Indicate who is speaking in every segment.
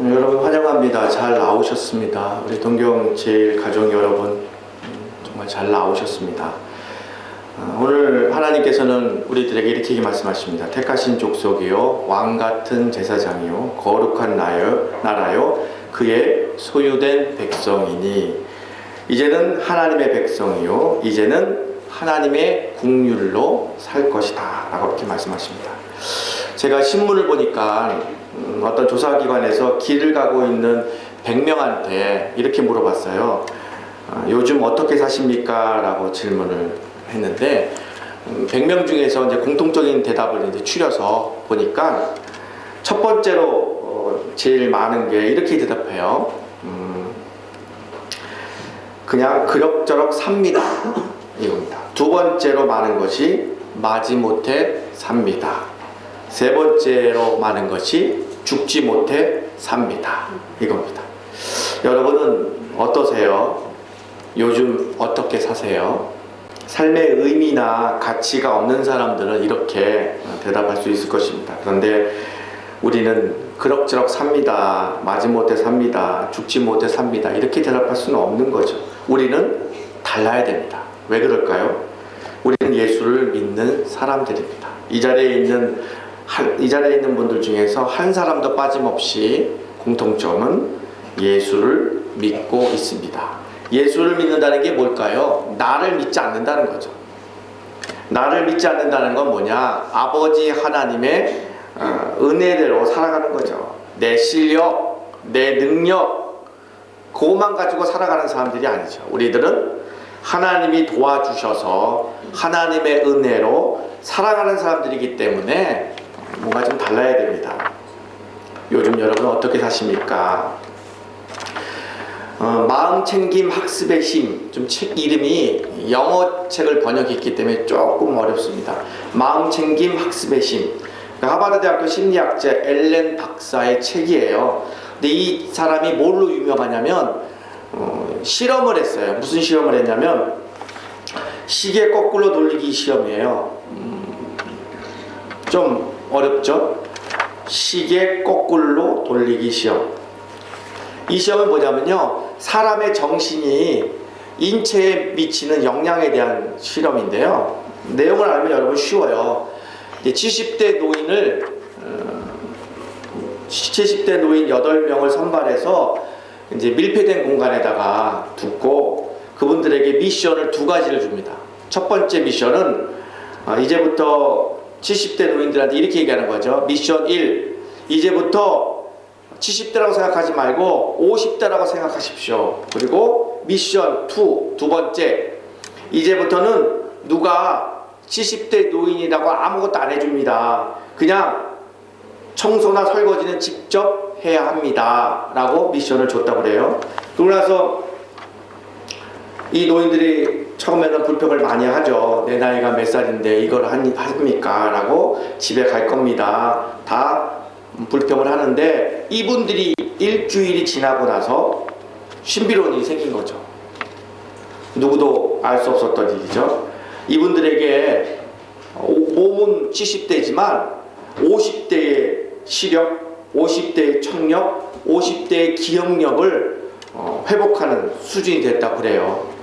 Speaker 1: 여러분 환영합니다. 잘 나오셨습니다. 우리 동경 제일 가족 여러분 정말 잘 나오셨습니다. 오늘 하나님께서는 우리들에게 이렇게 말씀하십니다. 택하신 족속이요 왕같은 제사장이요 거룩한 나라요 그의 소유된 백성이니 이제는 하나님의 백성이요 이제는 하나님의 국률로 살 것이다 라고 이렇게 말씀하십니다. 제가 신문을 보니까 어떤 조사기관에서 길을 가고 있는 100명한테 이렇게 물어봤어요. 요즘 어떻게 사십니까? 라고 질문을 했는데 100명 중에서 이제 공통적인 대답을 이제 추려서 보니까 첫 번째로 제일 많은 게 이렇게 대답해요. 그냥 그럭저럭 삽니다. 이겁니다. 두 번째로 많은 것이 마지못해 삽니다. 세 번째로 많은 것이 죽지 못해 삽니다. 이겁니다. 여러분은 어떠세요? 요즘 어떻게 사세요? 삶의 의미나 가치가 없는 사람들은 이렇게 대답할 수 있을 것입니다. 그런데 우리는 그럭저럭 삽니다. 마지못해 삽니다. 죽지 못해 삽니다. 이렇게 대답할 수는 없는 거죠. 우리는 달라야 됩니다. 왜 그럴까요? 우리는 예수를 믿는 사람들입니다. 이 자리에 있는 분들 중에서 한 사람도 빠짐없이 공통점은 예수를 믿고 있습니다. 예수를 믿는다는 게 뭘까요? 나를 믿지 않는다는 거죠. 나를 믿지 않는다는 건 뭐냐? 아버지 하나님의 은혜대로 살아가는 거죠. 내 실력, 내 능력 그것만 가지고 살아가는 사람들이 아니죠. 우리들은 하나님이 도와주셔서 하나님의 은혜로 살아가는 사람들이기 때문에 뭔가 좀 달라야 됩니다. 요즘 여러분 어떻게 사십니까? 마음챙김 학습의 힘, 좀 책 이름이 영어 책을 번역했기 때문에 조금 어렵습니다. 마음챙김 학습의 힘. 하버드대학교 심리학자 엘렌 박사의 책이에요. 근데 이 사람이 뭘로 유명하냐면 실험을 했어요. 무슨 실험을 했냐면 시계 거꾸로 돌리기 시험이에요. 좀 어렵죠? 시계 거꾸로 돌리기 시험. 이 시험은 뭐냐면요, 사람의 정신이 인체에 미치는 영향에 대한 실험인데요. 내용을 알면 여러분 쉬워요. 70대 노인 8명을 선발해서 이제 밀폐된 공간에다가 두고 그분들에게 미션을 두 가지를 줍니다. 첫 번째 미션은 이제부터 70대 노인들한테 이렇게 얘기하는 거죠. 미션 1, 이제부터 70대라고 생각하지 말고 50대라고 생각하십시오. 그리고 미션 2, 두 번째, 이제부터는 누가 70대 노인이라고 아무것도 안 해줍니다. 그냥 청소나 설거지는 직접 해야 합니다 라고 미션을 줬다고 그래요. 그러고 나서 이 노인들이 처음에는 불평을 많이 하죠. 내 나이가 몇 살인데 이걸 합니까? 라고 집에 갈 겁니다. 다 불평을 하는데 이분들이 일주일이 지나고 나서 신비로운 일이 생긴 거죠. 누구도 알 수 없었던 일이죠. 이분들에게 몸은 70대지만 50대의 시력, 50대의 청력, 50대의 기억력을 회복하는 수준이 됐다고 그래요.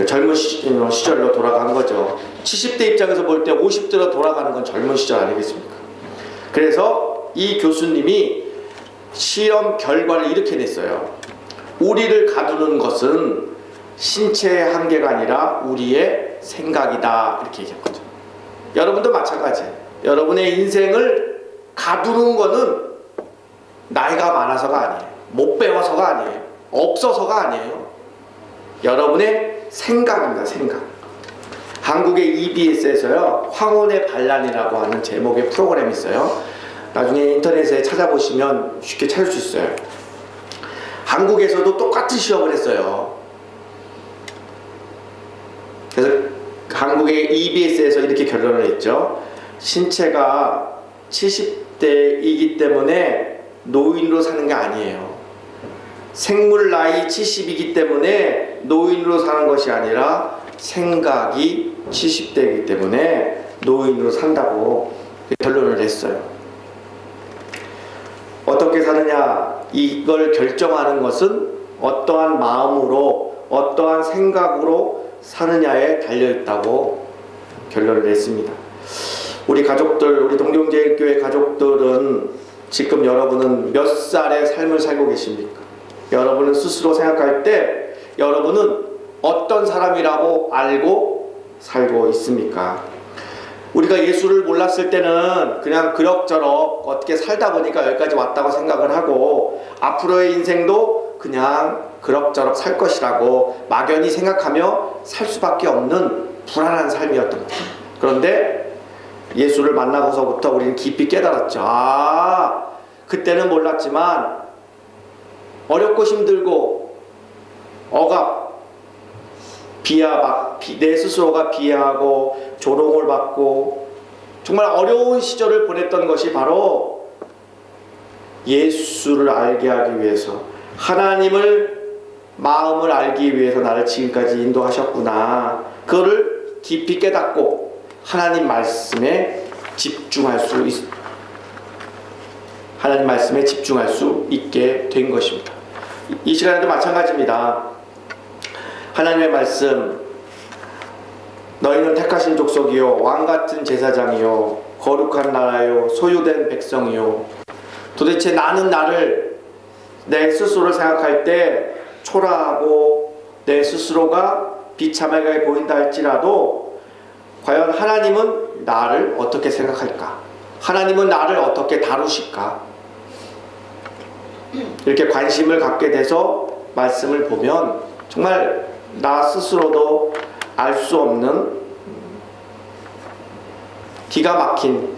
Speaker 1: 젊은 시절로 돌아간 거죠. 70대 입장에서 볼 때 50대로 돌아가는 건 젊은 시절 아니겠습니까? 그래서 이 교수님이 실험 결과를 이렇게 냈어요. 우리를 가두는 것은 신체의 한계가 아니라 우리의 생각이다, 이렇게 얘기한 거죠. 여러분도 마찬가지예요. 여러분의 인생을 가두는 거는 나이가 많아서가 아니에요. 못 배워서가 아니에요. 없어서가 아니에요. 여러분의 생각입니다. 생각. 한국의 EBS에서요 황혼의 반란이라고 하는 제목의 프로그램이 있어요. 나중에 인터넷에 찾아보시면 쉽게 찾을 수 있어요. 한국에서도 똑같은 시험을 했어요. 그래서 한국의 EBS에서 이렇게 결론을 했죠. 신체가 70대이기 때문에 노인으로 사는 게 아니에요. 생물 나이 70이기 때문에 노인으로 사는 것이 아니라 생각이 70대이기 때문에 노인으로 산다고 결론을 냈어요. 어떤 어떻게 사느냐, 이걸 결정하는 것은 어떠한 마음으로, 어떠한 생각으로 사느냐에 달려있다고 결론을 냈습니다. 우리 가족들, 우리 동경제일교회 가족들은 지금 여러분은 몇 살의 삶을 살고 계십니까? 여러분은 스스로 생각할 때 여러분은 어떤 사람이라고 알고 살고 있습니까? 우리가 예수를 몰랐을 때는 그냥 그럭저럭 어떻게 살다 보니까 여기까지 왔다고 생각을 하고 앞으로의 인생도 그냥 그럭저럭 살 것이라고 막연히 생각하며 살 수밖에 없는 불안한 삶이었던 거예요. 그런데 예수를 만나고서부터 우리는 깊이 깨달았죠. 아, 그때는 몰랐지만 어렵고 힘들고 억압, 내 스스로가 비하하고 조롱을 받고 정말 어려운 시절을 보냈던 것이 바로 예수를 알게 하기 위해서, 하나님을 마음을 알기 위해서 나를 지금까지 인도하셨구나. 그거를 깊이 깨닫고 하나님 말씀에 집중할 수 있게 된 것입니다. 이 시간에도 마찬가지입니다. 하나님의 말씀, 너희는 택하신 족속이요 왕같은 제사장이요 거룩한 나라요 소유된 백성이요. 도대체 나는 나를, 내 스스로를 생각할 때 초라하고 내 스스로가 비참하게 보인다 할지라도 과연 하나님은 나를 어떻게 생각할까? 하나님은 나를 어떻게 다루실까? 이렇게 관심을 갖게 돼서 말씀을 보면 정말 나 스스로도 알 수 없는 기가 막힌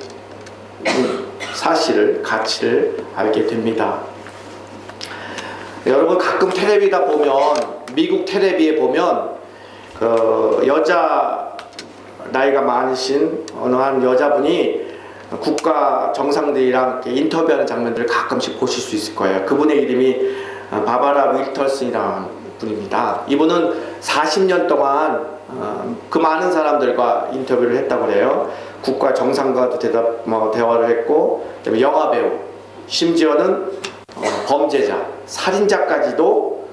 Speaker 1: 사실을, 가치를 알게 됩니다. 여러분 가끔 텔레비다 보면, 미국 텔레비에 보면 여자 나이가 많으신 어느 한 여자분이 국가 정상들이랑 이렇게 인터뷰하는 장면들을 가끔씩 보실 수 있을 거예요. 그분의 이름이 바바라 윌터슨이라는 분입니다. 이분은 40년 동안 그 많은 사람들과 인터뷰를 했다고 그래요. 국가 정상과도 대화를 했고, 그다음에 영화 배우, 심지어는 범죄자, 살인자까지도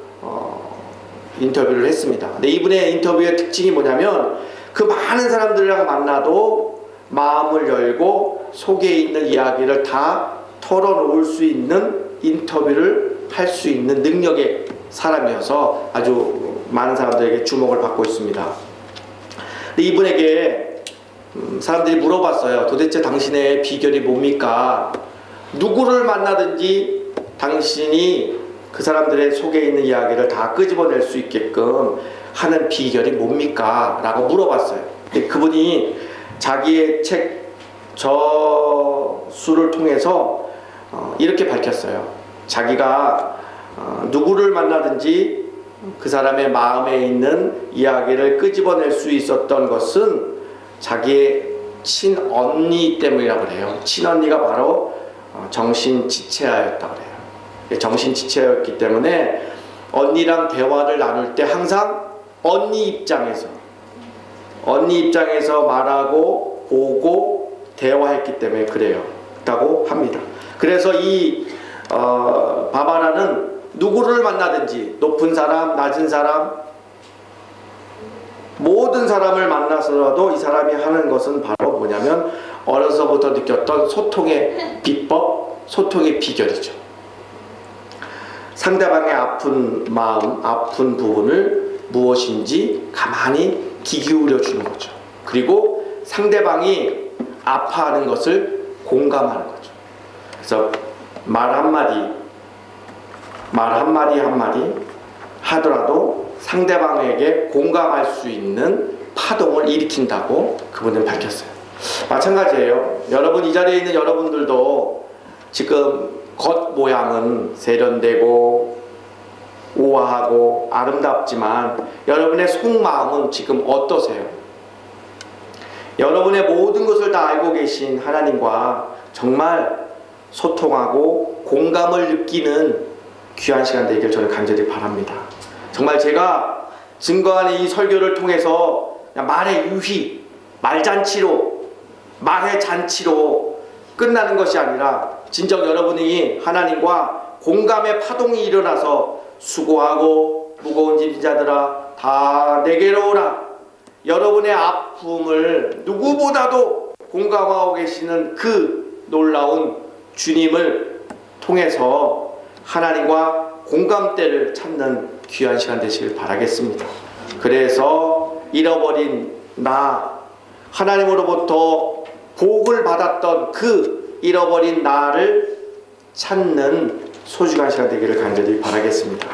Speaker 1: 인터뷰를 했습니다. 근데 이분의 인터뷰의 특징이 뭐냐면 그 많은 사람들이랑 만나도 마음을 열고 속에 있는 이야기를 다 털어놓을 수 있는 인터뷰를 할 수 있는 능력의 사람이어서 아주 많은 사람들에게 주목을 받고 있습니다. 근데 이분에게 사람들이 물어봤어요. 도대체 당신의 비결이 뭡니까? 누구를 만나든지 당신이 그 사람들의 속에 있는 이야기를 다 끄집어낼 수 있게끔 하는 비결이 뭡니까? 라고 물어봤어요. 근데 그분이 자기의 책 저수를 통해서 이렇게 밝혔어요. 자기가 누구를 만나든지 그 사람의 마음에 있는 이야기를 끄집어낼 수 있었던 것은 자기의 친언니 때문이라고 그래요. 친언니가 바로 정신지체아였다고 그래요. 정신지체였기 때문에 언니랑 대화를 나눌 때 항상 언니 입장에서 말하고 보고 대화했기 때문에 그랬다고 합니다. 그래서 이 바바라는 누구를 만나든지 높은 사람, 낮은 사람, 모든 사람을 만나서라도 이 사람이 하는 것은 바로 뭐냐면 어려서부터 느꼈던 소통의 비법, 소통의 비결이죠. 상대방의 아픈 마음, 아픈 부분을 무엇인지 가만히 귀 기울여 주는 거죠. 그리고 상대방이 아파하는 것을 공감하는 거죠. 그래서 말 한마디 하더라도 상대방에게 공감할 수 있는 파동을 일으킨다고 그분은 밝혔어요. 마찬가지예요. 여러분, 이 자리에 있는 여러분들도 지금 겉모양은 세련되고 우아하고 아름답지만 여러분의 속마음은 지금 어떠세요? 여러분의 모든 것을 다 알고 계신 하나님과 정말 소통하고 공감을 느끼는 귀한 시간 되기를 저는 간절히 바랍니다. 정말 제가 증거하는 이 설교를 통해서 그냥 말의 유희, 말의 잔치로 끝나는 것이 아니라 진정 여러분이 하나님과 공감의 파동이 일어나서 수고하고 무거운 짐진 자들아 다 내게로 오라. 여러분의 아픔을 누구보다도 공감하고 계시는 그 놀라운 주님을 통해서 하나님과 공감대를 찾는 귀한 시간 되시길 바라겠습니다. 그래서 잃어버린 나, 하나님으로부터 복을 받았던 그 잃어버린 나를 찾는 소중한 시간 되기를 간절히 바라겠습니다.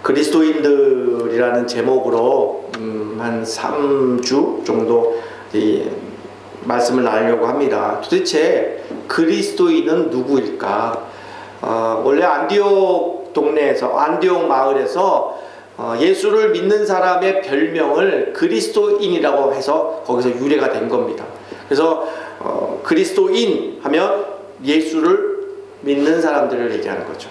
Speaker 1: 그리스도인들이라는 제목으로 한 3주 정도 이 말씀을 나누려고 합니다. 도대체 그리스도인은 누구일까? 원래 안디옥 동네에서, 안디옥 마을에서 예수를 믿는 사람의 별명을 그리스도인이라고 해서 거기서 유래가 된 겁니다. 그래서 그리스도인 하면 예수를 믿는 사람들을 얘기하는 거죠.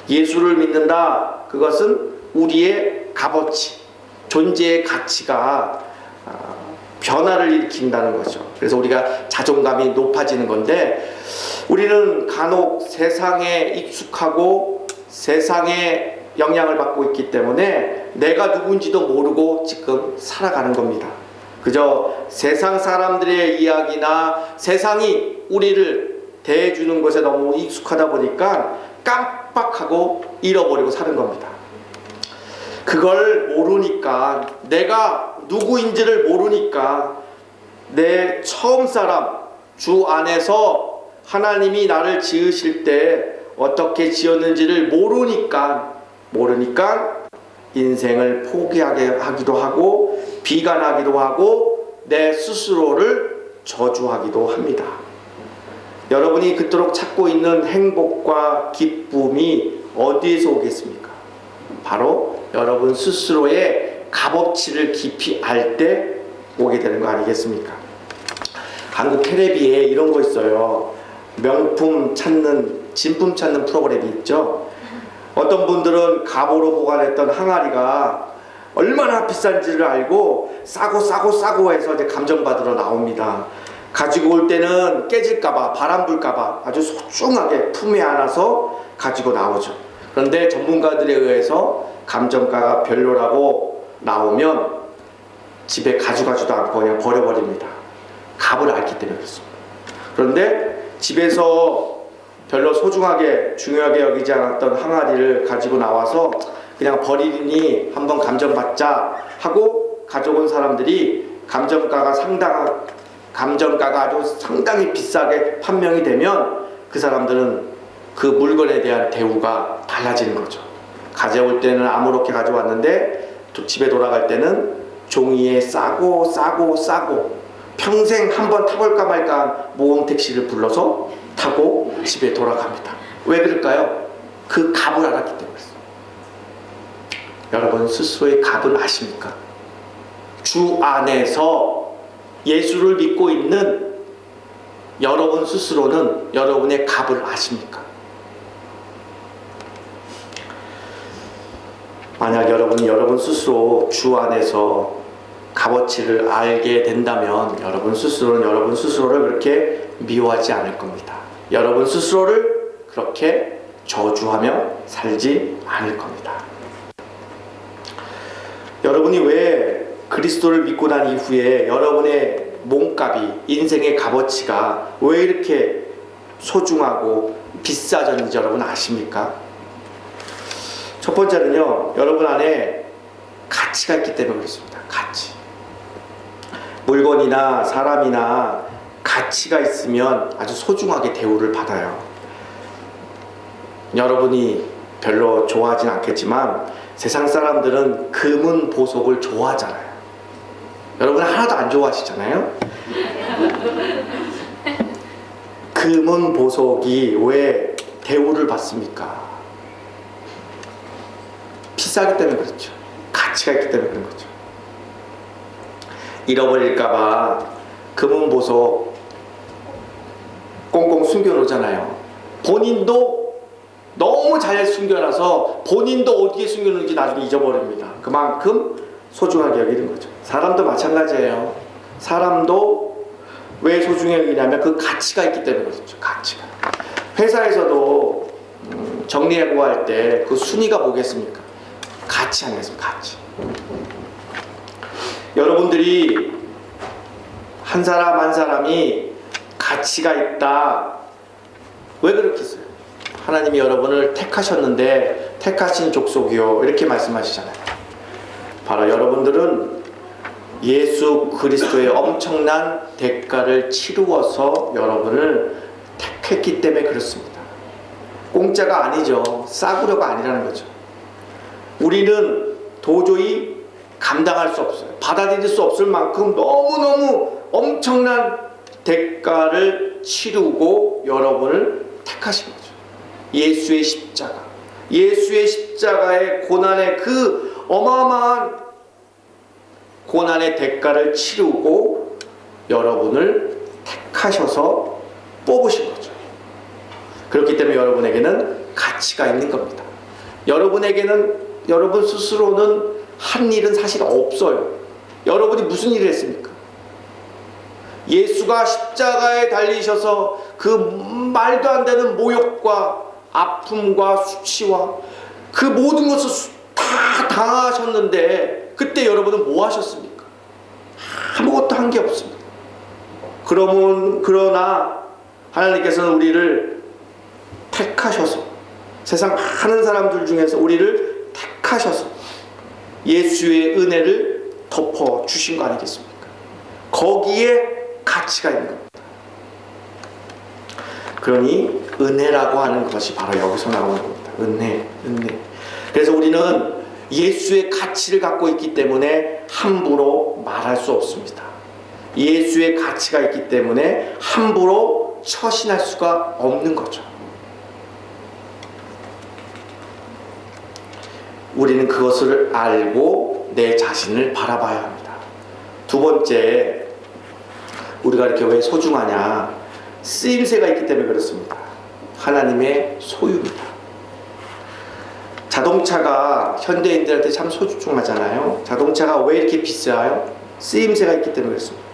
Speaker 1: 예수를 믿는다, 그것은 우리의 값어치, 존재의 가치가 변화를 일으킨다는 거죠. 그래서 우리가 자존감이 높아지는 건데, 우리는 간혹 세상에 익숙하고 세상에 영향을 받고 있기 때문에 내가 누군지도 모르고 지금 살아가는 겁니다. 그저 세상 사람들의 이야기나 세상이 우리를 대해주는 것에 너무 익숙하다 보니까 깜빡하고 잃어버리고 사는 겁니다. 그걸 모르니까, 내가 누구인지를 모르니까, 내 처음 사람 주 안에서 하나님이 나를 지으실 때 어떻게 지었는지를 모르니까 인생을 포기하게 하기도 하고 비관하기도 하고 내 스스로를 저주하기도 합니다. 여러분이 그토록 찾고 있는 행복과 기쁨이 어디에서 오겠습니까? 바로 여러분 스스로의 값어치를 깊이 알 때 오게 되는 거 아니겠습니까? 한국 텔레비에 이런 거 있어요. 명품 찾는, 진품 찾는 프로그램이 있죠. 어떤 분들은 갑오로 보관했던 항아리가 얼마나 비싼지를 알고 싸고 해서 이제 감정받으러 나옵니다. 가지고 올 때는 깨질까봐, 바람 불까봐 아주 소중하게 품에 안아서 가지고 나오죠. 그런데 전문가들에 의해서 감정가가 별로라고 나오면 집에 가져가지도 않고 그냥 버려버립니다. 값을 알기 때문에 그렇습니다. 그런데 집에서 별로 소중하게 중요하게 여기지 않았던 항아리를 가지고 나와서 그냥 버리니 한번 감정받자 하고 가져온 사람들이 감정가가 아주 상당히 비싸게 판명이 되면 그 사람들은 그 물건에 대한 대우가 달라지는 거죠. 가져올 때는 아무렇게 가져왔는데 집에 돌아갈 때는 종이에 싸고 평생 한번 타볼까 말까 모험 택시를 불러서 타고 집에 돌아갑니다. 왜 그럴까요? 그 값을 알았기 때문에. 여러분 스스로의 값을 아십니까? 주 안에서 예수를 믿고 있는 여러분 스스로는 여러분의 값을 아십니까? 만약 여러분이 여러분 스스로 주 안에서 값어치를 알게 된다면 여러분 스스로는 여러분 스스로를 그렇게 미워하지 않을 겁니다. 여러분 스스로를 그렇게 저주하며 살지 않을 겁니다. 여러분이 왜 그리스도를 믿고 난 이후에 여러분의 몸값이, 인생의 값어치가 왜 이렇게 소중하고 비싸졌는지 여러분 아십니까? 첫 번째는요, 여러분 안에 가치가 있기 때문에 그렇습니다. 가치. 물건이나 사람이나 가치가 있으면 아주 소중하게 대우를 받아요. 여러분이 별로 좋아하진 않겠지만 세상 사람들은 금은 보석을 좋아하잖아요. 여러분 하나도 안 좋아하시잖아요. 금은 보석이 왜 대우를 받습니까? 비싸기 때문에 그렇죠. 가치가 있기 때문에 그런 거죠. 잃어버릴까봐 금은 보석 꽁꽁 숨겨놓잖아요. 본인도 너무 잘 숨겨놔서 본인도 어디에 숨겨놓는지 나중에 잊어버립니다. 그만큼 소중하게 여기는 거죠. 사람도 마찬가지예요. 사람도 왜 소중히 여기냐면 그 가치가 있기 때문에 그렇죠. 가치가. 회사에서도 정리해고 할 때 그 순위가 뭐겠습니까? 가치 아니겠습니까? 가치. 여러분들이 한 사람 한 사람이 가치가 있다. 왜 그렇겠어요? 하나님이 여러분을 택하셨는데 택하신 족속이요 이렇게 말씀하시잖아요. 바로 여러분들은 예수 그리스도의 엄청난 대가를 치루어서 여러분을 택했기 때문에 그렇습니다. 공짜가 아니죠. 싸구려가 아니라는 거죠. 우리는 도저히 감당할 수 없어요. 받아들일 수 없을 만큼 너무너무 엄청난 대가를 치르고 여러분을 택하신 거죠. 예수의 십자가. 예수의 십자가의 고난의 그 어마어마한 고난의 대가를 치르고 여러분을 택하셔서 뽑으신 거죠. 그렇기 때문에 여러분에게는 가치가 있는 겁니다. 여러분 스스로는 한 일은 사실 없어요. 여러분이 무슨 일을 했습니까? 예수가 십자가에 달리셔서 그 말도 안 되는 모욕과 아픔과 수치와 그 모든 것을 다 당하셨는데 그때 여러분은 뭐 하셨습니까? 아무것도 한 게 없습니다. 그러나 하나님께서는 우리를 택하셔서 세상 많은 사람들 중에서 우리를 택하셔서 예수의 은혜를 덮어 주신 거 아니겠습니까? 거기에 가치가 있는 겁니다. 그러니 은혜라고 하는 것이 바로 여기서 나오는 겁니다. 은혜. 그래서 우리는 예수의 가치를 갖고 있기 때문에 함부로 말할 수 없습니다. 예수의 가치가 있기 때문에 함부로 처신할 수가 없는 거죠. 우리는 그것을 알고 내 자신을 바라봐야 합니다. 두 번째, 우리가 이렇게 왜 소중하냐? 쓰임새가 있기 때문에 그렇습니다. 하나님의 소유입니다. 자동차가 현대인들한테 참 소중하잖아요. 자동차가 왜 이렇게 비싸요? 쓰임새가 있기 때문에 그렇습니다.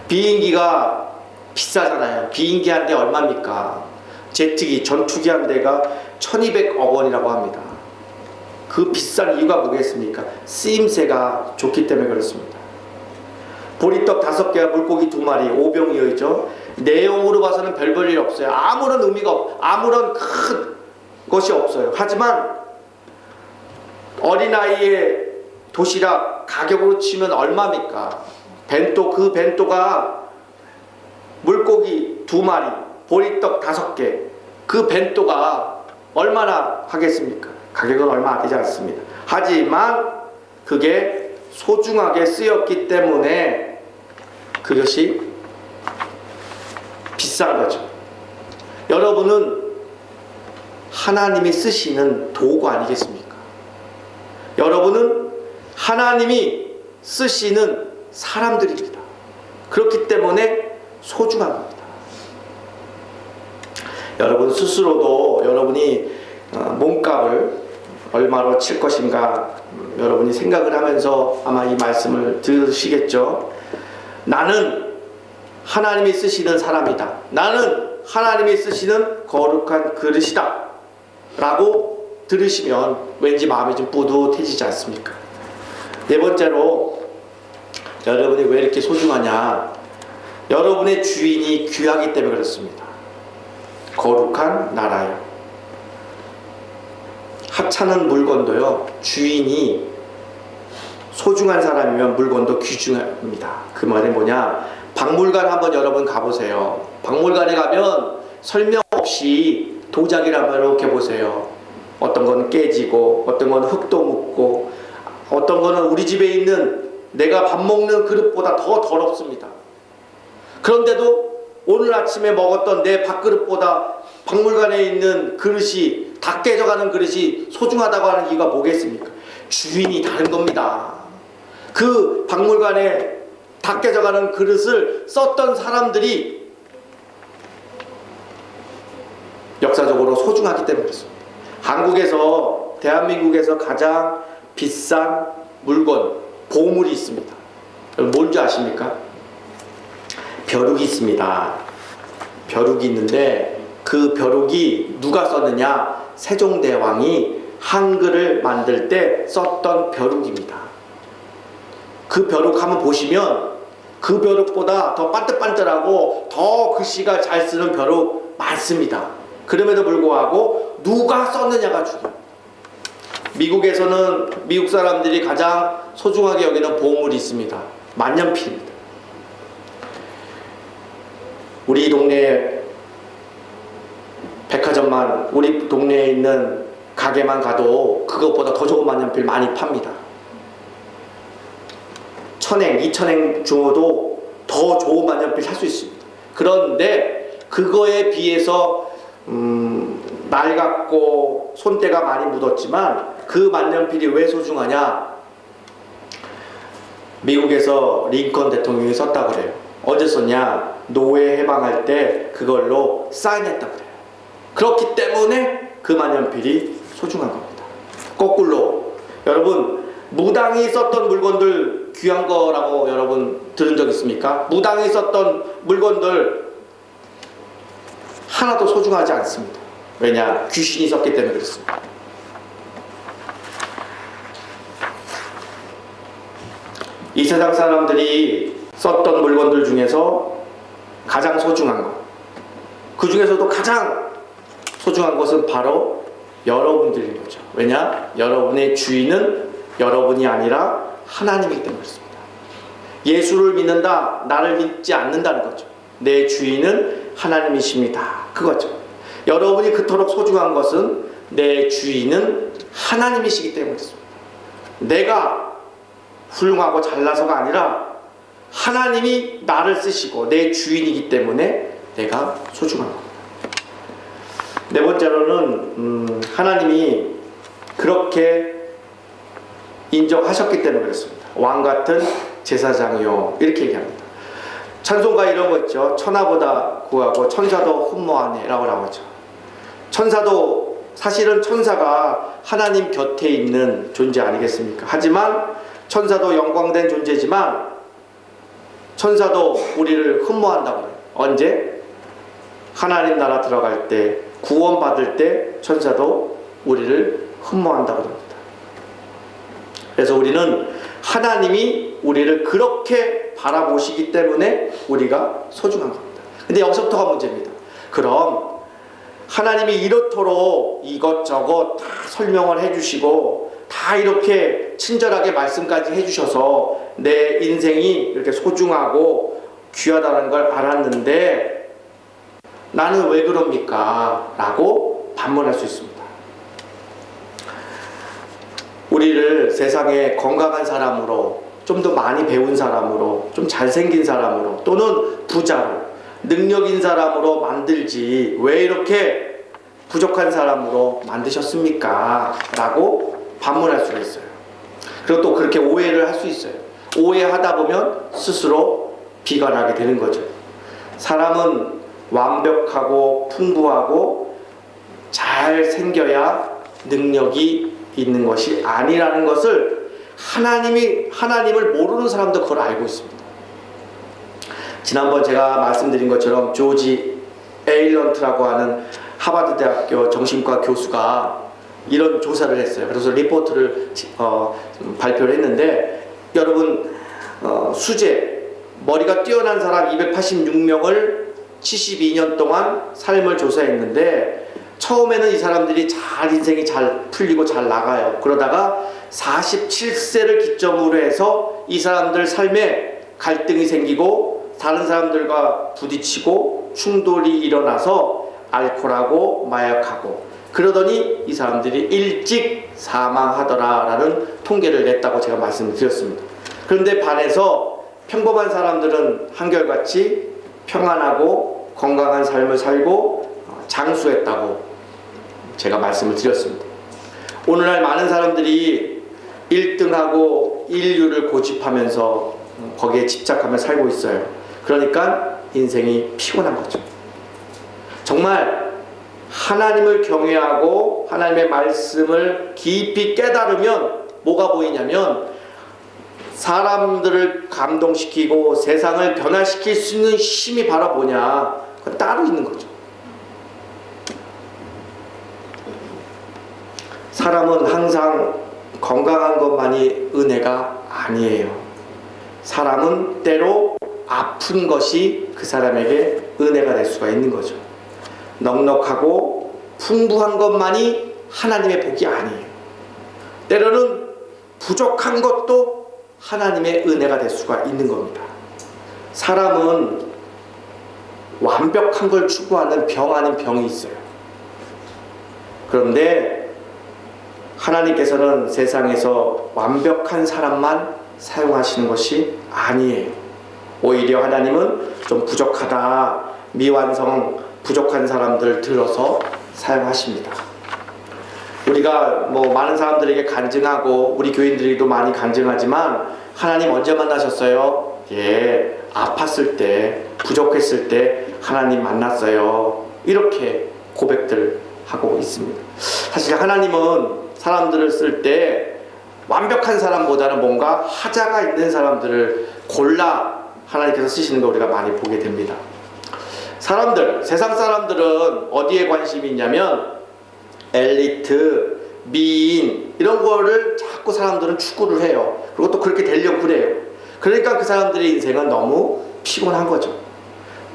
Speaker 1: 비행기가 비싸잖아요. 비행기 한 대 얼마입니까? 제트기, 전투기 한 대가 1200억 원이라고 합니다. 그 비싼 이유가 뭐겠습니까? 쓰임새가 좋기 때문에 그렇습니다. 보리떡 5개와 물고기 2마리, 오병이어죠. 내용으로 봐서는 별 볼 일 없어요. 아무런 의미가 아무런 큰 것이 없어요. 하지만 어린아이의 도시락 가격으로 치면 얼마입니까? 그 벤또가 물고기 2마리, 보리떡 5개, 그 벤또가 얼마나 하겠습니까? 가격은 얼마 되지 않습니다. 하지만 그게 소중하게 쓰였기 때문에 그것이 비싼 거죠. 여러분은 하나님이 쓰시는 도구 아니겠습니까? 여러분은 하나님이 쓰시는 사람들입니다. 그렇기 때문에 소중한 겁니다. 여러분 스스로도 여러분이 몸값을 얼마로 칠 것인가 여러분이 생각을 하면서 아마 이 말씀을 들으시겠죠. 나는 하나님이 쓰시는 사람이다. 나는 하나님이 쓰시는 거룩한 그릇이다. 라고 들으시면 왠지 마음이 좀 뿌듯해지지 않습니까? 네 번째로 여러분이 왜 이렇게 소중하냐? 여러분의 주인이 귀하기 때문에 그렇습니다. 거룩한 나라요. 하찮은 물건도요, 주인이 소중한 사람이면 물건도 귀중합니다. 그 말이 뭐냐? 박물관 한번 여러분 가보세요. 박물관에 가면 설명 없이 도자기를 이렇게 보세요. 어떤 건 깨지고, 어떤 건 흙도 묻고, 어떤 거는 우리 집에 있는 내가 밥 먹는 그릇보다 더 더럽습니다. 그런데도 오늘 아침에 먹었던 내 밥그릇보다 박물관에 있는 그릇이, 다 깨져가는 그릇이 소중하다고 하는 이유가 뭐겠습니까? 주인이 다른 겁니다. 그 박물관에 다 깨져가는 그릇을 썼던 사람들이 역사적으로 소중하기 때문에 그렇습니다. 한국에서, 대한민국에서 가장 비싼 물건, 보물이 있습니다. 여러분 뭔지 아십니까? 벼룩이 있습니다. 벼룩이 있는데 그 벼룩이 누가 썼느냐? 세종대왕이 한글을 만들 때 썼던 벼룩입니다. 그 벼룩 한번 보시면 그 벼룩보다 더 반듯반듯하고 더 글씨가 잘 쓰는 벼룩 많습니다. 그럼에도 불구하고 누가 썼느냐가 중요해요. 미국에서는 미국 사람들이 가장 소중하게 여기는 보물이 있습니다. 만년필입니다. 우리 동네 백화점만, 우리 동네에 있는 가게만 가도 그것보다 더 좋은 만년필 많이 팝니다. 1000행, 2000행 주어도 더 좋은 만년필 살 수 있습니다. 그런데 그거에 비해서 낡았고 손때가 많이 묻었지만 그 만년필이 왜 소중하냐? 미국에서 링컨 대통령이 썼다고 그래요. 언제 썼냐? 노예 해방할 때 그걸로 사인했다고 그래요. 그렇기 때문에 그 만년필이 소중한 겁니다. 거꾸로 여러분, 무당이 썼던 물건들 귀한 거라고 여러분 들은 적 있습니까? 무당이 썼던 물건들 하나도 소중하지 않습니다. 왜냐? 귀신이 썼기 때문에 그렇습니다. 이 세상 사람들이 썼던 물건들 중에서 가장 소중한 것, 그 중에서도 가장 소중한 것은 바로 여러분들인 거죠. 왜냐? 여러분의 주인은 여러분이 아니라 하나님이기 때문에 그렇습니다. 예수를 믿는다, 나를 믿지 않는다는 거죠. 내 주인은 하나님이십니다. 그거죠. 여러분이 그토록 소중한 것은 내 주인은 하나님이시기 때문에 그렇습니다. 내가 훌륭하고 잘나서가 아니라 하나님이 나를 쓰시고 내 주인이기 때문에 내가 소중한 겁니다. 네 번째로는 하나님이 그렇게 인정하셨기 때문에 그렇습니다. 왕같은 제사장이요, 이렇게 얘기합니다. 찬송가 이런 거 있죠. 천하보다 구하고 천사도 흠모하네 라고 나오죠. 천사도, 사실은 천사가 하나님 곁에 있는 존재 아니겠습니까? 하지만 천사도 영광된 존재지만 천사도 우리를 흠모한다고 해요. 언제? 하나님 나라 들어갈 때, 구원받을 때 천사도 우리를 흠모한다고 합니다. 그래서 우리는 하나님이 우리를 그렇게 바라보시기 때문에 우리가 소중한 겁니다. 근데 여기서부터가 문제입니다. 그럼 하나님이 이렇도록 이것저것 다 설명을 해주시고 다 이렇게 친절하게 말씀까지 해주셔서 내 인생이 이렇게 소중하고 귀하다는 걸 알았는데 나는 왜 그럽니까? 라고 반문할 수 있습니다. 우리를 세상에 건강한 사람으로, 좀 더 많이 배운 사람으로, 좀 잘생긴 사람으로, 또는 부자로, 능력 있는 사람으로 만들지 왜 이렇게 부족한 사람으로 만드셨습니까? 라고 반문할 수가 있어요. 그리고 또 그렇게 오해를 할 수 있어요. 오해하다 보면 스스로 비관하게 되는 거죠. 사람은 완벽하고 풍부하고 잘 생겨야 능력이 있는 것이 아니라는 것을 하나님을 모르는 사람도 그걸 알고 있습니다. 지난번 제가 말씀드린 것처럼 조지 에일런트라고 하는 하버드 대학교 정신과 교수가 이런 조사를 했어요. 그래서 리포트를 발표를 했는데, 여러분 수재, 머리가 뛰어난 사람 286명을 72년 동안 삶을 조사했는데 처음에는 이 사람들이 인생이 잘 풀리고 잘 나가요. 그러다가 47세를 기점으로 해서 이 사람들 삶에 갈등이 생기고 다른 사람들과 부딪히고 충돌이 일어나서 알코올하고 마약하고 그러더니 이 사람들이 일찍 사망하더라라는 통계를 냈다고 제가 말씀을 드렸습니다. 그런데 반해서 평범한 사람들은 한결같이 평안하고 건강한 삶을 살고 장수했다고 제가 말씀을 드렸습니다. 오늘날 많은 사람들이 1등하고 인류를 고집하면서 거기에 집착하며 살고 있어요. 그러니까 인생이 피곤한 거죠. 정말 하나님을 경외하고 하나님의 말씀을 깊이 깨달으면 뭐가 보이냐면 사람들을 감동시키고 세상을 변화시킬 수 있는 힘이 바로 뭐냐? 그건 따로 있는 거죠. 사람은 항상 건강한 것만이 은혜가 아니에요. 사람은 때로 아픈 것이 그 사람에게 은혜가 될 수가 있는 거죠. 넉넉하고 풍부한 것만이 하나님의 복이 아니에요. 때로는 부족한 것도 하나님의 은혜가 될 수가 있는 겁니다. 사람은 완벽한 걸 추구하는 병 아닌 병이 있어요. 그런데 하나님께서는 세상에서 완벽한 사람만 사용하시는 것이 아니에요. 오히려 하나님은 좀 부족하다, 미완성, 부족한 사람들 들어서 사용하십니다. 우리가 많은 사람들에게 간증하고 우리 교인들에게도 많이 간증하지만 하나님 언제 만나셨어요? 예, 아팠을 때, 부족했을 때 하나님 만났어요. 이렇게 고백들 하고 있습니다. 사실 하나님은 사람들을 쓸 때 완벽한 사람보다는 뭔가 하자가 있는 사람들을 골라 하나님께서 쓰시는 걸 우리가 많이 보게 됩니다. 세상 사람들은 어디에 관심이 있냐면 엘리트, 미인 이런 거를 자꾸 사람들은 추구를 해요. 그리고 또 그렇게 되려고 그래요. 그러니까 그 사람들의 인생은 너무 피곤한 거죠.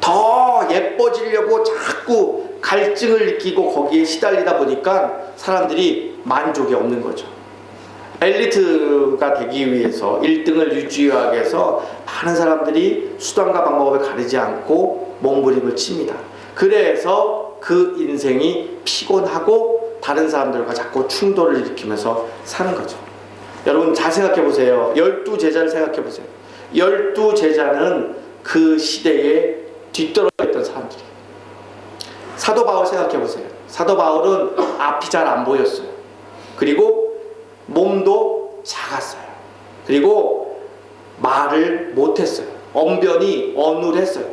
Speaker 1: 더 예뻐지려고 자꾸 갈증을 느끼고 거기에 시달리다 보니까 사람들이 만족이 없는 거죠. 엘리트가 되기 위해서 1등을 유지하기 위해서 많은 사람들이 수단과 방법을 가리지 않고 몸부림을 칩니다. 그래서 그 인생이 피곤하고 다른 사람들과 자꾸 충돌을 일으키면서 사는 거죠. 여러분 잘 생각해 보세요. 12제자를 생각해 보세요. 12제자는 그 시대에 뒤떨어져 있던 사람들이에요. 사도 바울 생각해 보세요. 사도 바울은 앞이 잘 안 보였어요. 그리고 몸도 작았어요. 그리고 말을 못했어요. 언변이 어눌했어요.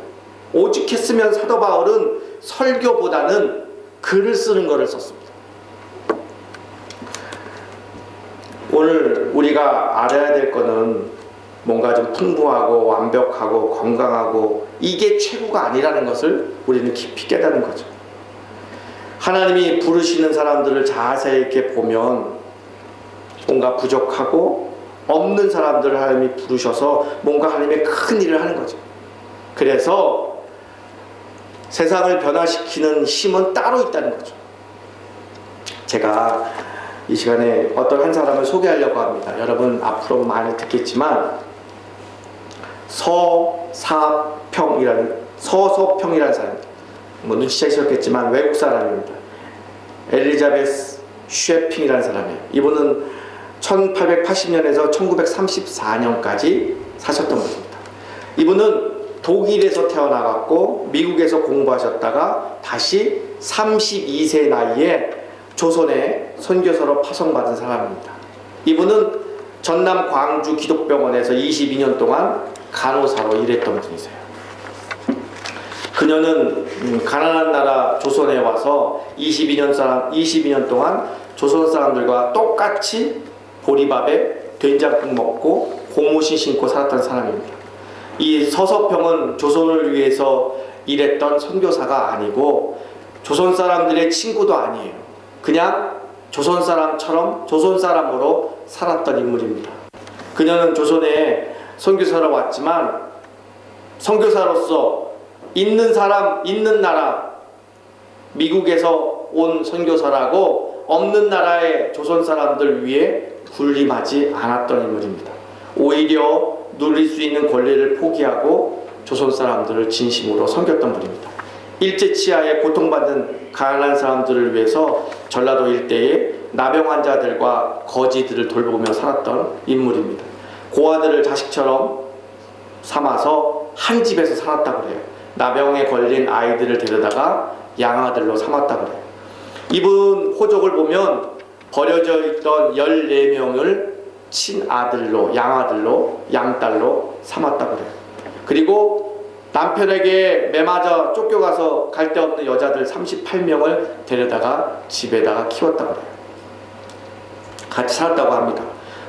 Speaker 1: 오죽했으면 사도 바울은 설교보다는 글을 쓰는 것을 썼습니다. 오늘 우리가 알아야 될 거는 뭔가 좀 풍부하고 완벽하고 건강하고 이게 최고가 아니라는 것을 우리는 깊이 깨닫는 거죠. 하나님이 부르시는 사람들을 자세히 이렇게 보면 뭔가 부족하고 없는 사람들을 하나님이 부르셔서 뭔가 하나님의 큰 일을 하는 거죠. 그래서 세상을 변화시키는 힘은 따로 있다는 거죠. 제가 이 시간에 어떤 한 사람을 소개하려고 합니다. 여러분 앞으로 많이 듣겠지만 서서평이라는 사람, 눈치채셨겠지만 외국 사람입니다. 엘리자베스 쉐핑이라는 사람이에요. 이분은 1880년에서 1934년까지 사셨던 분입니다. 이분은 독일에서 태어나갔고 미국에서 공부하셨다가 다시 32세 나이에 조선의 선교사로 파송받은 사람입니다. 이분은 전남 광주 기독병원에서 22년 동안 간호사로 일했던 분이세요. 그녀는 가난한 나라 조선에 와서 22년 동안 조선 사람들과 똑같이 보리밥에 된장국 먹고 고무신 신고 살았던 사람입니다. 이 서서평은 조선을 위해서 일했던 선교사가 아니고 조선 사람들의 친구도 아니에요. 그냥 조선 사람처럼 조선 사람으로 살았던 인물입니다. 그녀는 조선에 선교사로 왔지만 선교사로서 있는 사람, 있는 나라, 미국에서 온 선교사라고 없는 나라의 조선 사람들 위해 군림하지 않았던 인물입니다. 오히려 누릴 수 있는 권리를 포기하고 조선 사람들을 진심으로 섬겼던 분입니다. 일제치하에 고통받는 가난한 사람들을 위해서 전라도 일대에 나병 환자들과 거지들을 돌보며 살았던 인물입니다. 고아들을 자식처럼 삼아서 한 집에서 살았다고 그래요. 나병에 걸린 아이들을 데려다가 양아들로 삼았다고 그래요. 이분 호족을 보면 버려져 있던 14명을 친아들로, 양아들로, 양딸로 삼았다고 그래요. 그리고 남편에게 매맞아 쫓겨가서 갈 데 없는 여자들 38명을 데려다가 집에다가 키웠다고 그래요. 같이 살았다고 합니다.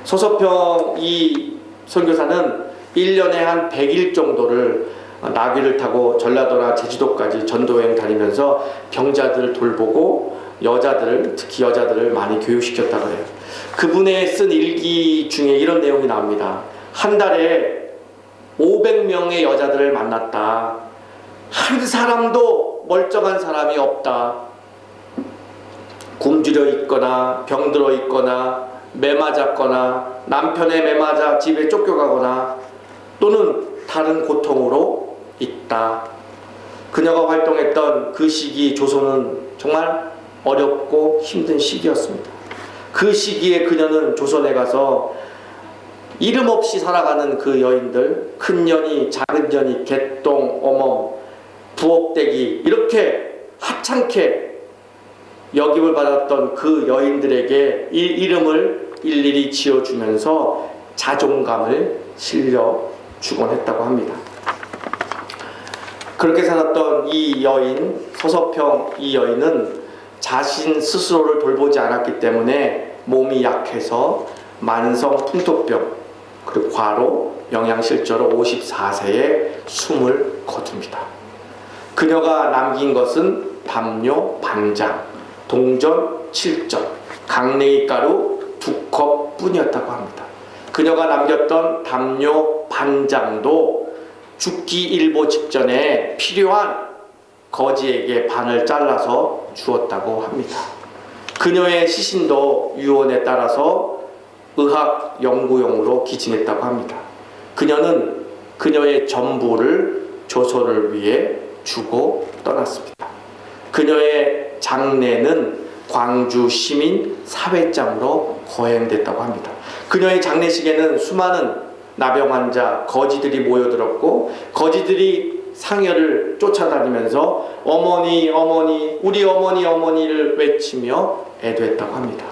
Speaker 1: 서서평 이 선교사는 1년에 한 100일 정도를 나귀를 타고 전라도나 제주도까지 전도여행 다니면서 병자들을 돌보고 여자들을, 특히 여자들을 많이 교육시켰다고 해요. 그분의 쓴 일기 중에 이런 내용이 나옵니다. 한 달에 500명의 여자들을 만났다. 한 사람도 멀쩡한 사람이 없다. 굶주려 있거나 병들어 있거나 매 맞았거나 남편의 매 맞아 집에 쫓겨가거나 또는 다른 고통으로 있다. 그녀가 활동했던 그 시기 조선은 정말 어렵고 힘든 시기였습니다. 그 시기에 그녀는 조선에 가서 이름 없이 살아가는 그 여인들, 큰 년이, 작은 년이, 개똥, 어멈, 부엌대기 이렇게 하찮게 역임을 받았던 그 여인들에게 이 이름을 일일이 지어주면서 자존감을 실려주곤 했다고 합니다. 그렇게 살았던 이 여인, 서서평 이 여인은 자신 스스로를 돌보지 않았기 때문에 몸이 약해서 만성 풍토병, 그리고 과로, 영양실조로 54세에 숨을 거둡니다. 그녀가 남긴 것은 담요 반장, 동전 7전, 강냉이 가루 2컵 뿐이었다고 합니다. 그녀가 남겼던 담요 반장도 죽기 일보 직전에 필요한 거지에게 반을 잘라서 주었다고 합니다. 그녀의 시신도 유언에 따라서 의학 연구용으로 기증했다고 합니다. 그녀는 그녀의 전부를 조선을 위해 주고 떠났습니다. 그녀의 장례는 광주 시민 사회장으로 거행됐다고 합니다. 그녀의 장례식에는 수많은 나병 환자, 거지들이 모여들었고 거지들이 상여를 쫓아다니면서 어머니, 어머니, 우리 어머니, 어머니를 외치며 애도했다고 합니다.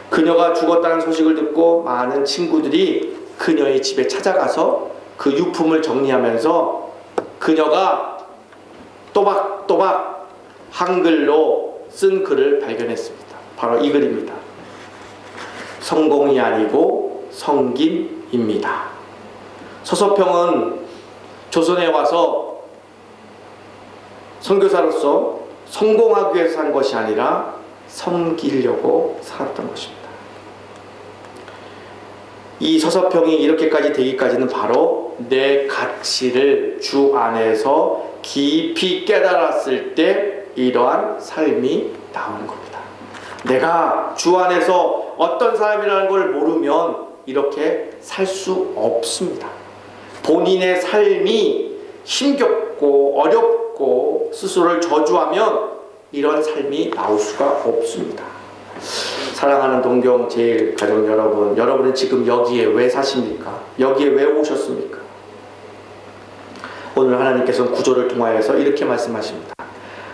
Speaker 1: 그녀가 죽었다는 소식을 듣고 많은 친구들이 그녀의 집에 찾아가서 그 유품을 정리하면서 그녀가 또박또박 한글로 쓴 글을 발견했습니다. 바로 이 글입니다. 성공이 아니고 성김입니다. 서서평은 조선에 와서 선교사로서 성공하기 위해서 산 것이 아니라 섬기려고 살았던 것입니다. 이 서서평이 이렇게까지 되기까지는 바로 내 가치를 주 안에서 깊이 깨달았을 때 이러한 삶이 나오는 겁니다. 내가 주 안에서 어떤 사람이라는 걸 모르면 이렇게 살 수 없습니다. 본인의 삶이 힘겹고 어렵고 스스로를 저주하면 이런 삶이 나올 수가 없습니다. 사랑하는 동경 제1가족 여러분, 여러분은 지금 여기에 왜 사십니까? 여기에 왜 오셨습니까? 오늘 하나님께서는 구절을 통하여서 이렇게 말씀하십니다.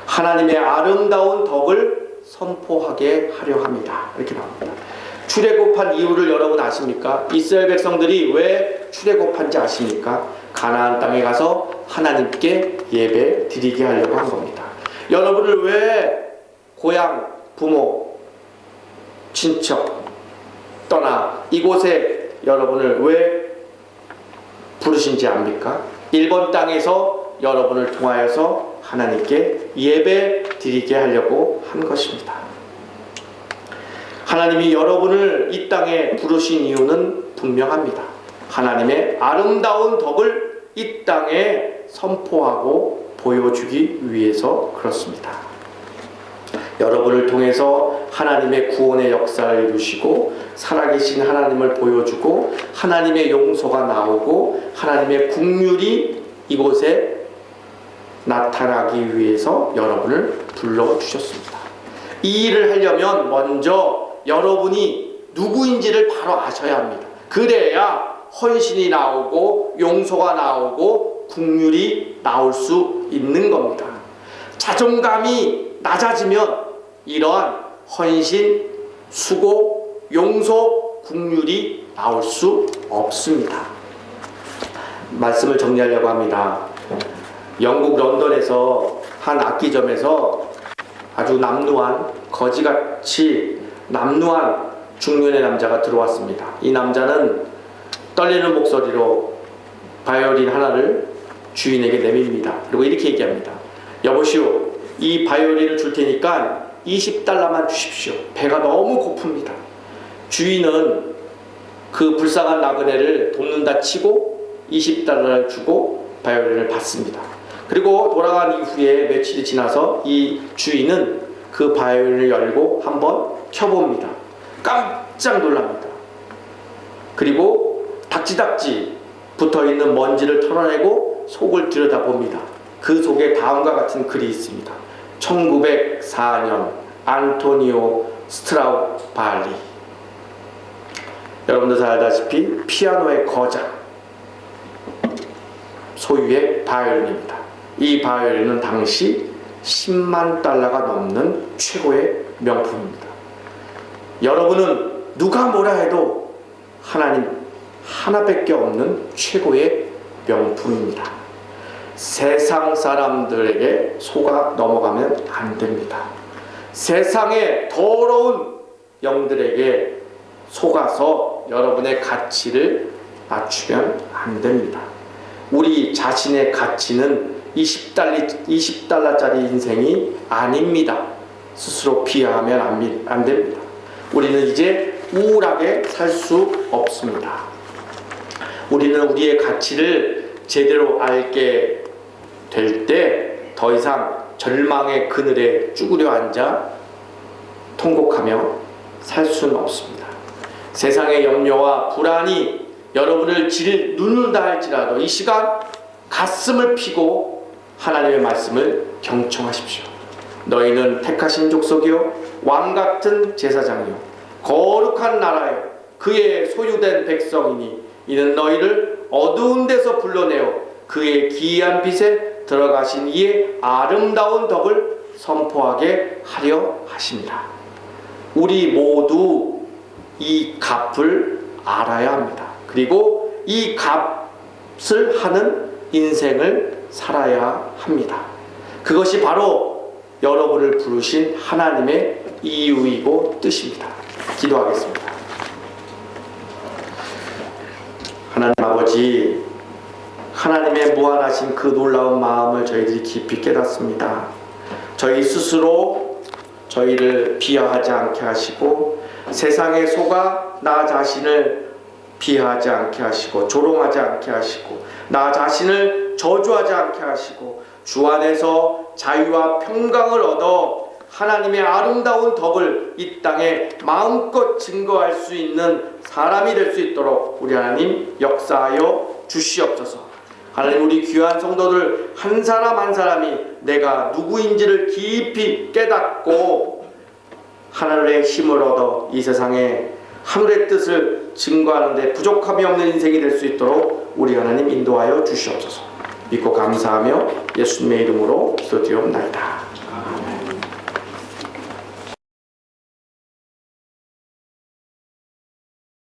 Speaker 1: 하나님의 아름다운 덕을 선포하게 하려 합니다. 이렇게 나옵니다. 출애굽한 이유를 여러분 아십니까? 이스라엘 백성들이 왜 출애굽한지 아십니까? 가나안 땅에 가서 하나님께 예배 드리게 하려고 한 겁니다. 여러분을 왜 고향, 부모, 친척 떠나 이곳에 여러분을 왜 부르신지 압니까? 일본 땅에서 여러분을 통하여서 하나님께 예배 드리게 하려고 한 것입니다. 하나님이 여러분을 이 땅에 부르신 이유는 분명합니다. 하나님의 아름다운 덕을 이 땅에 선포하고 보여주기 위해서 그렇습니다. 여러분을 통해서 하나님의 구원의 역사를 이루시고 살아계신 하나님을 보여주고 하나님의 용서가 나오고 하나님의 긍휼이 이곳에 나타나기 위해서 여러분을 불러주셨습니다. 이 일을 하려면 먼저 여러분이 누구인지를 바로 아셔야 합니다. 그래야 헌신이 나오고 용서가 나오고 긍휼이 나올 수 있는 겁니다. 자존감이 낮아지면 이러한 헌신, 수고, 용서, 긍휼이 나올 수 없습니다. 말씀을 정리하려고 합니다. 영국 런던에서 한 악기점에서 아주 남루한 거지같이 남루한 중년의 남자가 들어왔습니다. 이 남자는 떨리는 목소리로 바이올린 하나를 주인에게 내밉니다. 그리고 이렇게 얘기합니다. 여보시오, 이 바이올린을 줄 테니까 $20만 주십시오. 배가 너무 고픕니다. 주인은 그 불쌍한 나그네를 돕는다 치고 $20를 주고 바이올린을 받습니다. 그리고 돌아간 이후에 며칠이 지나서 이 주인은 그 바이올린을 열고 한번 켜봅니다. 깜짝 놀랍니다. 그리고 닥지닥지 붙어있는 먼지를 털어내고 속을 들여다봅니다. 그 속에 다음과 같은 글이 있습니다. 1904년 안토니오 스트라우발리. 여러분들 잘 알다시피 피아노의 거장, 소유의 바이올린입니다. 이 바이올린은 당시 $10만 넘는 최고의 명품입니다. 여러분은 누가 뭐라 해도 하나님 하나밖에 없는 최고의 명품입니다. 세상 사람들에게 속아 넘어가면 안 됩니다. 세상의 더러운 영들에게 속아서 여러분의 가치를 맞추면 안 됩니다. 우리 자신의 가치는 $20짜리 인생이 아닙니다. 스스로 비하하면 안 됩니다. 우리는 이제 우울하게 살 수 없습니다. 우리는 우리의 가치를 제대로 알게 될 때 더 이상 절망의 그늘에 쭈그려 앉아 통곡하며 살 수는 없습니다. 세상의 염려와 불안이 여러분을 짓누른다 할지라도 이 시간 가슴을 피고 하나님의 말씀을 경청하십시오. 너희는 택하신 족속이요 왕같은 제사장이요 거룩한 나라요 그의 소유된 백성이니 이는 너희를 어두운 데서 불러내어 그의 기이한 빛에 들어가신 이의 아름다운 덕을 선포하게 하려 하십니다. 우리 모두 이 값을 알아야 합니다. 그리고 이 값을 하는 인생을 살아야 합니다. 그것이 바로 여러분을 부르신 하나님의 이유이고 뜻입니다. 기도하겠습니다. 하나님 아버지, 하나님의 무한하신 그 놀라운 마음을 저희들이 깊이 깨닫습니다. 저희 스스로 저희를 비하하지 않게 하시고 세상에 속아 나 자신을 비하하지 않게 하시고 조롱하지 않게 하시고 나 자신을 저주하지 않게 하시고 주 안에서 자유와 평강을 얻어 하나님의 아름다운 덕을 이 땅에 마음껏 증거할 수 있는 사람이 될 수 있도록 우리 하나님 역사하여 주시옵소서. 하나님, 우리 귀한 성도들 한 사람 한 사람이 내가 누구인지를 깊이 깨닫고 하늘의 힘을 얻어 이 세상에 하늘의 뜻을 증거하는 데 부족함이 없는 인생이 될 수 있도록 우리 하나님 인도하여 주시옵소서. 믿고 감사하며 예수님의 이름으로 기도드리옵나이다.